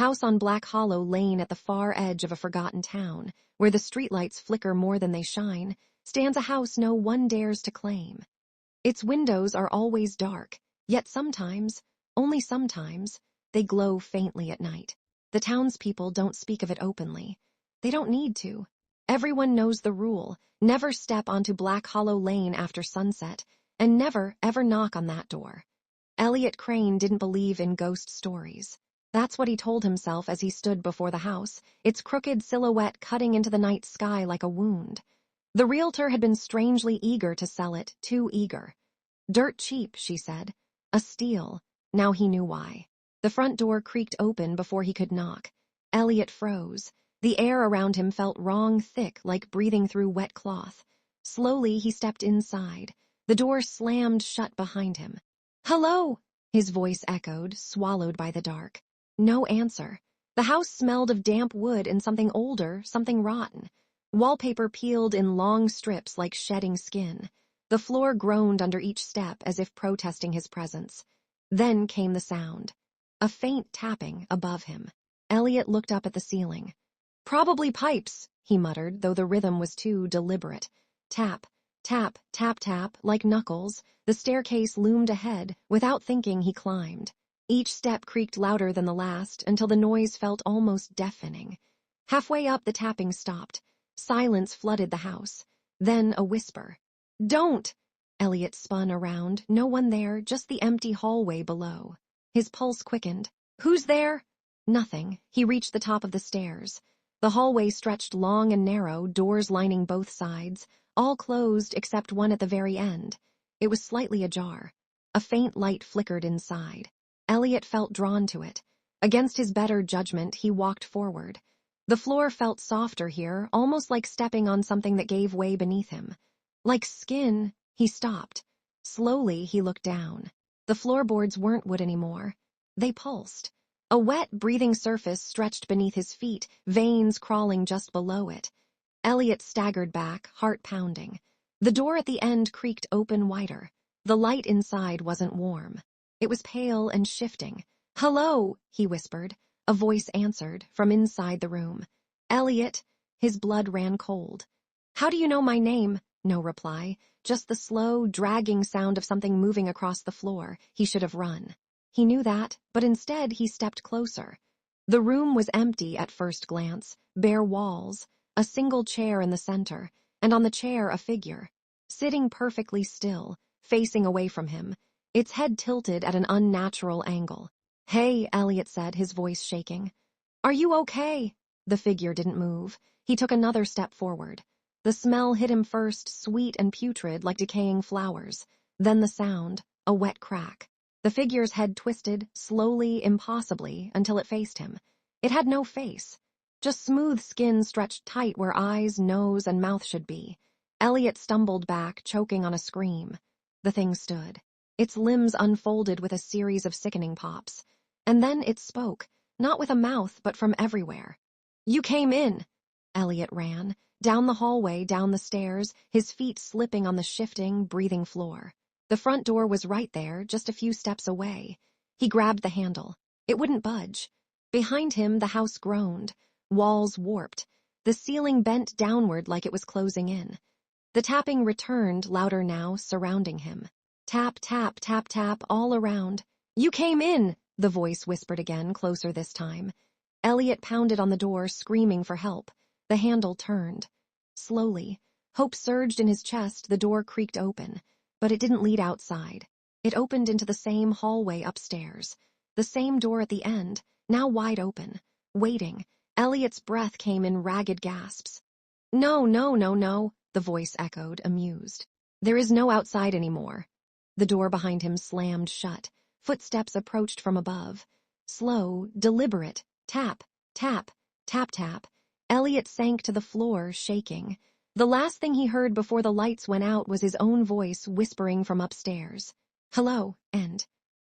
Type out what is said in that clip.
house on Black Hollow Lane at the far edge of a forgotten town, where the streetlights flicker more than they shine, stands a house no one dares to claim. Its windows are always dark, yet sometimes, only sometimes, they glow faintly at night. The townspeople don't speak of it openly. They don't need to. Everyone knows the rule: never step onto Black Hollow Lane after sunset, and never, ever knock on that door. Elliot Crane didn't believe in ghost stories. That's what he told himself as he stood before the house, its crooked silhouette cutting into the night sky like a wound. The realtor had been strangely eager to sell it, too eager. Dirt cheap, she said. A steal. Now he knew why. The front door creaked open before he could knock. Elliot froze. The air around him felt wrong thick, like breathing through wet cloth. Slowly he stepped inside. The door slammed shut behind him. "Hello!" his voice echoed, swallowed by the dark. No answer. The house smelled of damp wood and something older, something rotten. Wallpaper peeled in long strips like shedding skin. The floor groaned under each step as if protesting his presence. Then came the sound. A faint tapping above him. Elliot looked up at the ceiling. "Probably pipes," he muttered, though the rhythm was too deliberate. Tap, tap, tap, tap, like knuckles. The staircase loomed ahead. Without thinking, he climbed. Each step creaked louder than the last until the noise felt almost deafening. Halfway up, the tapping stopped. Silence flooded the house. Then a whisper. "Don't!" Elliot spun around. No one there, just the empty hallway below. His pulse quickened. "Who's there?" Nothing. He reached the top of the stairs. The hallway stretched long and narrow, doors lining both sides, all closed except one at the very end. It was slightly ajar. A faint light flickered inside. Elliot felt drawn to it. Against his better judgment, he walked forward. The floor felt softer here, almost like stepping on something that gave way beneath him. Like skin, he stopped. Slowly, he looked down. The floorboards weren't wood anymore. They pulsed. A wet, breathing surface stretched beneath his feet, veins crawling just below it. Elliot staggered back, heart pounding. The door at the end creaked open wider. The light inside wasn't warm. It was pale and shifting. "Hello," he whispered. A voice answered, from inside the room. "Elliot." His blood ran cold. "How do you know my name?" No reply, just the slow, dragging sound of something moving across the floor. He should have run. He knew that, but instead he stepped closer. The room was empty at first glance, bare walls, a single chair in the center, and on the chair a figure, sitting perfectly still, facing away from him, its head tilted at an unnatural angle. "Hey," Elliot said, his voice shaking. "Are you okay?" The figure didn't move. He took another step forward. The smell hit him first, sweet and putrid like decaying flowers. Then the sound, a wet crack. The figure's head twisted, slowly, impossibly, until it faced him. It had no face. Just smooth skin stretched tight where eyes, nose, and mouth should be. Elliot stumbled back, choking on a scream. The thing stood. Its limbs unfolded with a series of sickening pops. And then it spoke, not with a mouth, but from everywhere. "You came in." Elliot ran, down the hallway, down the stairs, his feet slipping on the shifting, breathing floor. The front door was right there, just a few steps away. He grabbed the handle. It wouldn't budge. Behind him, the house groaned. Walls warped. The ceiling bent downward like it was closing in. The tapping returned, louder now, surrounding him. Tap, tap, tap, tap, all around. "You came in," the voice whispered again, closer this time. Elliot pounded on the door, screaming for help. The handle turned. Slowly, hope surged in his chest. The door creaked open, but it didn't lead outside. It opened into the same hallway upstairs. The same door at the end, now wide open, waiting. Elliot's breath came in ragged gasps. "No, no, no, no," the voice echoed, amused. "There is no outside anymore." The door behind him slammed shut. Footsteps approached from above. Slow, deliberate, tap, tap, tap, tap. Elliot sank to the floor, shaking. The last thing he heard before the lights went out was his own voice whispering from upstairs. "Hello," and